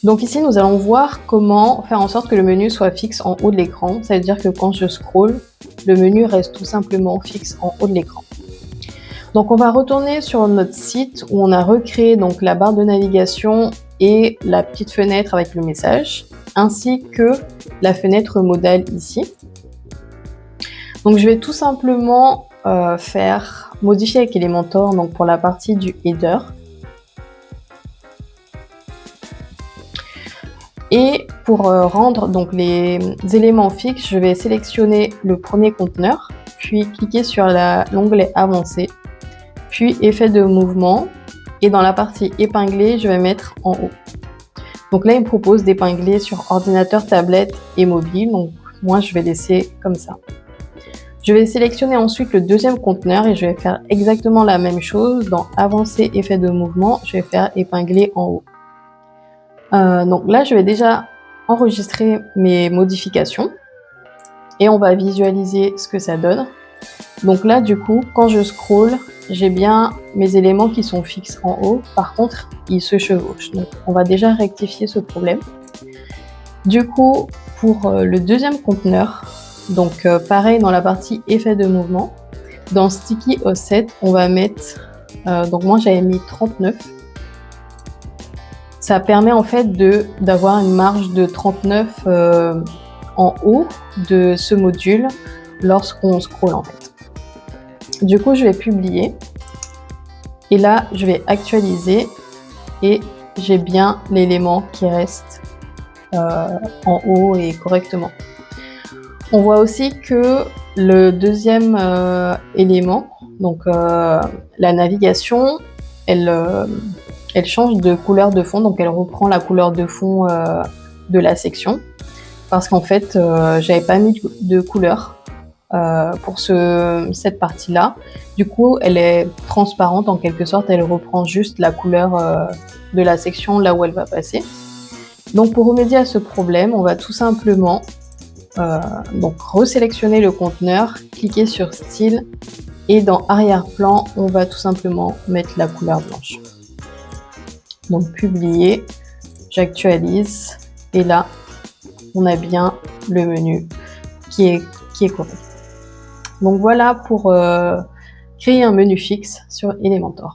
Donc ici, nous allons voir comment faire en sorte que le menu soit fixe en haut de l'écran. Ça veut dire que quand je scrolle, le menu reste tout simplement fixe en haut de l'écran. Donc on va retourner sur notre site où on a recréé donc la barre de navigation et la petite fenêtre avec le message, ainsi que la fenêtre modale ici. Donc je vais tout simplement modifier avec Elementor donc pour la partie du header. Et pour rendre donc les éléments fixes, je vais sélectionner le premier conteneur, puis cliquer sur l'onglet avancé, puis effet de mouvement, et dans la partie épingler, je vais mettre en haut. Donc là, il me propose d'épingler sur ordinateur, tablette et mobile, donc moi je vais laisser comme ça. Je vais sélectionner ensuite le deuxième conteneur et je vais faire exactement la même chose. Dans avancer, effet de mouvement, je vais faire épingler en haut. Donc là, je vais déjà enregistrer mes modifications et on va visualiser ce que ça donne. Donc là, du coup, quand je scrolle, j'ai bien mes éléments qui sont fixes en haut. Par contre, ils se chevauchent. Donc, on va déjà rectifier ce problème. Du coup, pour le deuxième conteneur, donc pareil dans la partie effet de mouvement, dans Sticky Offset, on va mettre, donc moi j'avais mis 39. Ça permet en fait d'avoir une marge de 39 en haut de ce module lorsqu'on scrolle en fait. Du coup, je vais publier et là, je vais actualiser et j'ai bien l'élément qui reste en haut et correctement. On voit aussi que le deuxième élément, donc la navigation, elle change de couleur de fond, donc elle reprend la couleur de fond de la section, parce qu'en fait, j'avais pas mis de couleur pour cette partie-là. Du coup, elle est transparente en quelque sorte, elle reprend juste la couleur de la section là où elle va passer. Donc pour remédier à ce problème, on va tout simplement donc resélectionner le conteneur, cliquer sur style et dans arrière-plan, on va tout simplement mettre la couleur blanche. Donc publier, j'actualise et là on a bien le menu qui est correct. Donc voilà pour créer un menu fixe sur Elementor.